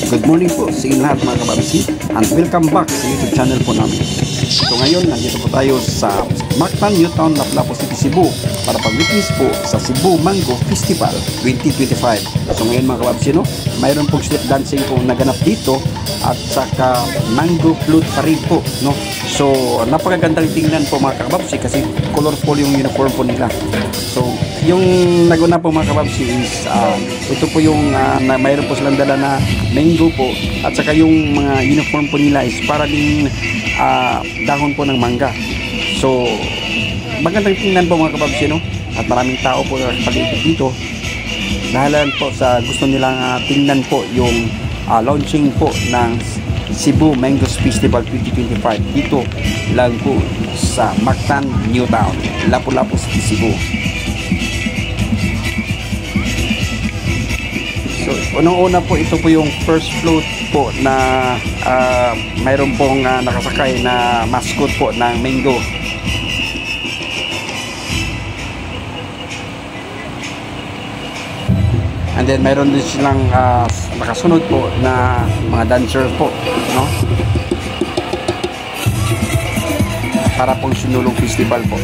Good morning po sa inyo lahat mga kababsi, and welcome back sa YouTube channel po namin. So ngayon, nandito po tayo sa Mactan, Newtown, Lapu-Lapu City, Cebu para pag-witness po sa Cebu Mango Festival 2025. So ngayon mga kababsi, mayroon pong street dancing po naganap dito at saka mango flute parade po, no? So napakagandang tingnan po mga kababsi kasi colorful yung uniform po nila. So yung naguna po mga kababsi is ito po yung mayroon po silang dala na mango po at saka yung mga uniform po nila is para din dahon po ng mangga. So magandang tingnan po mga kababsi, at maraming tao po nakapalibot dito dahil po sa gusto nilang tingnan po yung launching po ng Cebu Mango Festival 2025 dito lang po sa Mactan, Newtown, Lapu-Lapu City, Cebu. So unang-una po, ito po yung first float po na mayroon pong nakasakay na mascot po ng mango. And then mayroon din silang nakasunod po na mga dancer po, no? Para pong sinulong festival po.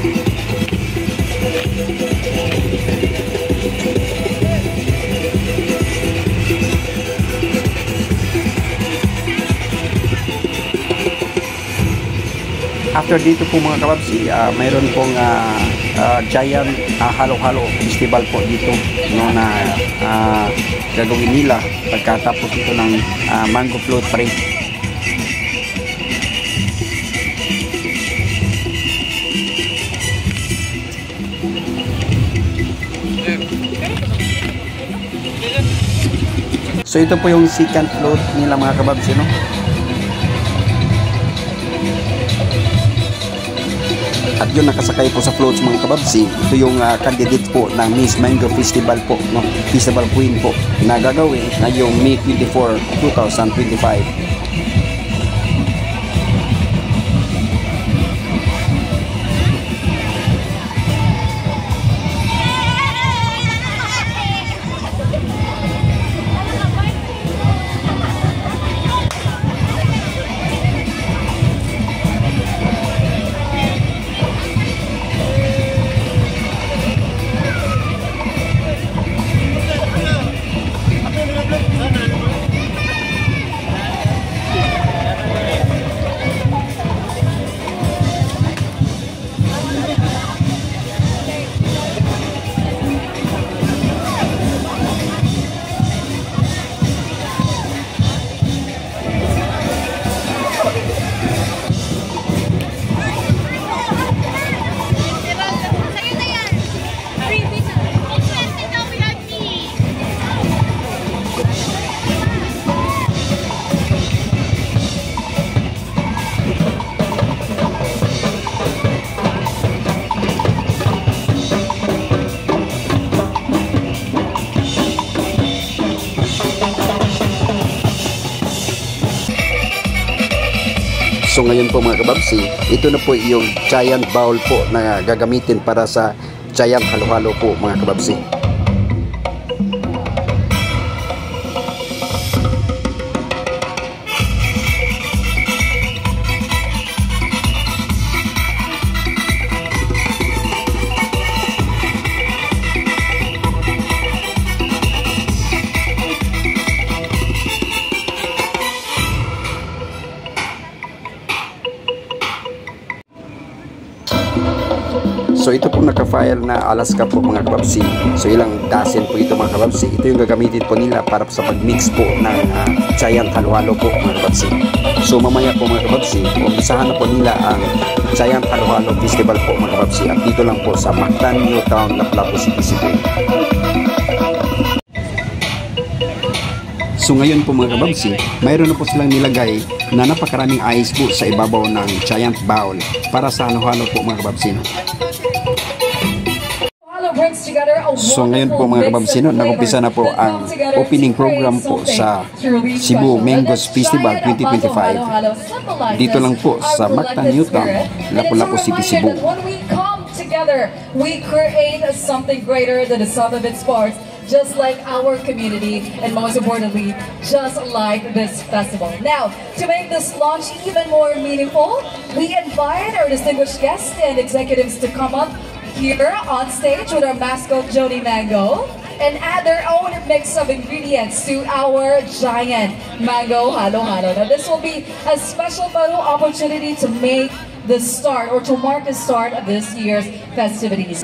After dito po mga kababsi, mayroon pong giant halo-halo festival po dito, na gagawin nila pagkatapos ito ng mango float parade. So ito po yung second float nila mga kababsi, At yun nakasakay po sa floats mga kababsi, ito yung candidate po ng Miss Mango Festival po, Festival Queen po, na gagawin ngayong May 24, 2025. So ngayon po mga kababsi, ito na po yung giant bowl po na gagamitin para sa giant halo-halo po mga kababsi. So ito po naka-file na Alaska po mga kababsi. So ilang dozen po ito mga kababsi. Ito yung gagamitin po nila para sa pag-mix po ng giant halo-halo po mga kababsi. So mamaya po mga kababsi, umpisahan na po nila ang giant halo-halo festival po mga kababsi. At dito lang po sa Mactan, Newtown, Lapu-Lapu City, Cebu. So ngayon po mga kababsi, mayroon na po silang nilagay na napakaraming ice po sa ibabaw ng giant bowl para sa halo-halo po mga kababsi. So ngayon po mga kababsi, nag-umpisa na po ang opening program po sa Cebu Mango Festival 2025 dito lang po sa Mactan, Newtown, Lapu-Lapu City, Cebu. Together, we create something greater than the sum of its parts. just like our community, and most importantly, just like this festival. Now, to make this launch even more meaningful, we invite our distinguished guests and executives to come up here on stage with our mascot, Jody Mango, and add their own mix of ingredients to our giant mango halo halo. Now, this will be a special photo opportunity to make the start, or to mark the start of this year's festivities.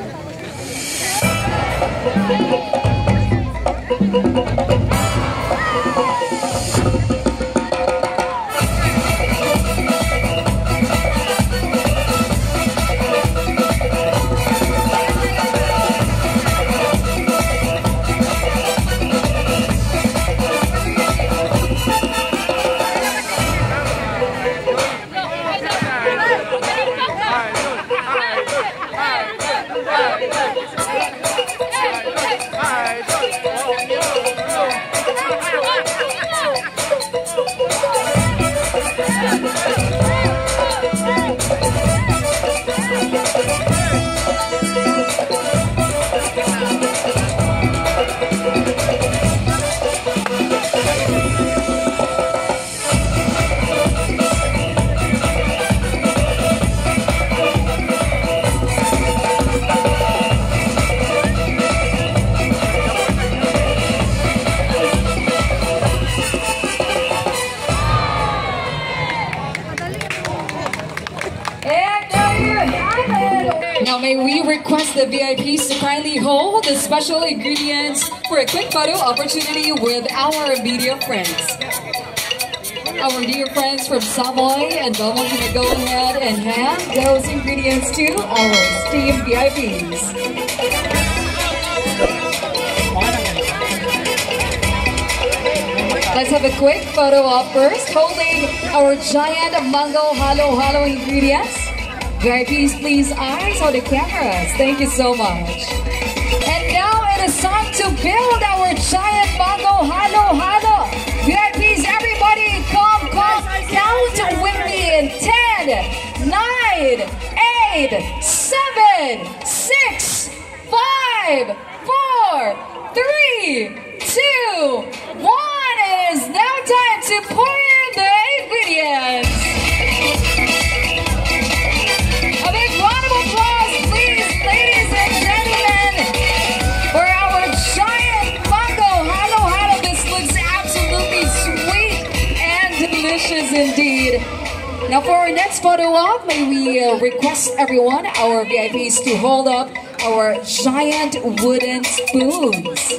Now may we request the VIPs to kindly hold the special ingredients for a quick photo opportunity with our media friends. Our dear friends from Savoy and Belmont can go ahead and hand those ingredients to our esteemed VIPs. Let's have a quick photo op first, holding our giant mango halo halo ingredients. VIPs, please eyes on the cameras. Thank you so much. And now it is time to build our giant mango halo halo. VIPs, everybody come, count with me in 10, 9, 8, 7, 6, 5, 4, 3, 2, 1. It is now time to pour in the ingredients. A big round of applause, please, ladies and gentlemen, for our giant mango halo halo. This looks absolutely sweet and delicious indeed. Now for our next photo op, may we request everyone, our VIPs, to hold up our giant wooden spoons.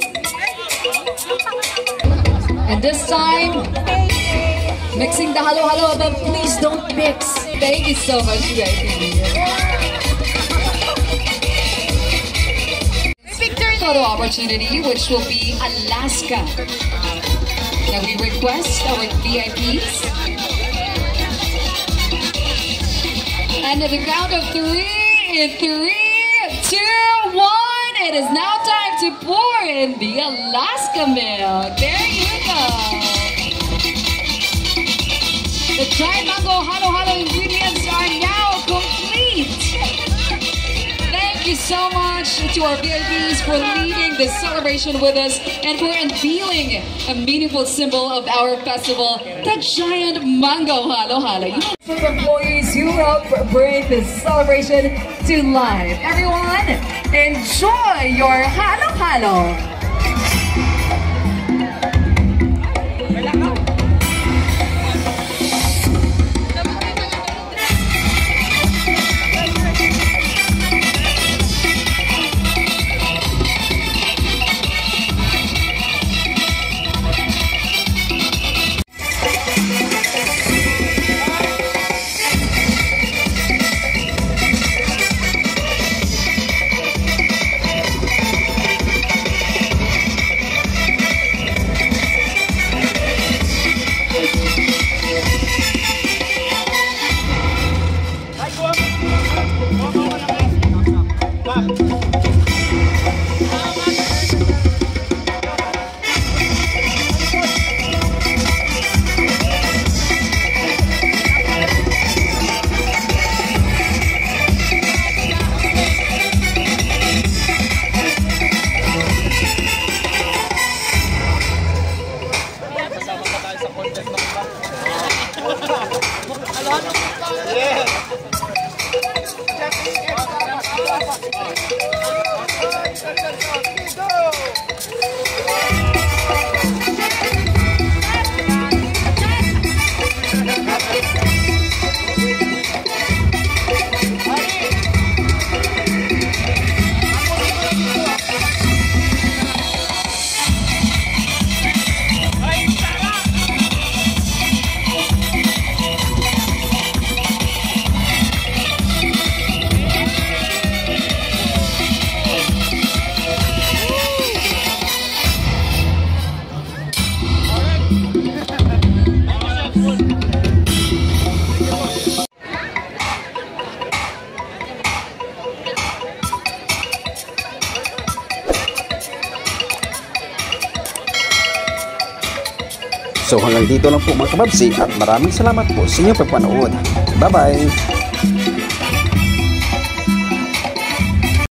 And this time, mixing the halo halo, but please don't mix. Thank you so much, VIP. Photo opportunity, which will be Alaska. Now we request our VIPs. And at the count of 3, in 3, 2, 1, it is now time to pour in the Alaska milk. There you go. The giant mango halo halo ingredients are now complete. Thank you so much to our VIPs for leading this celebration with us and for unveiling a meaningful symbol of our festival, the giant mango halo halo. Employees who help bring this celebration to life. Everyone, enjoy your halo halo. So hanggang dito lang po mga kababsi at maraming salamat po sa inyong pagpanood. Bye-bye!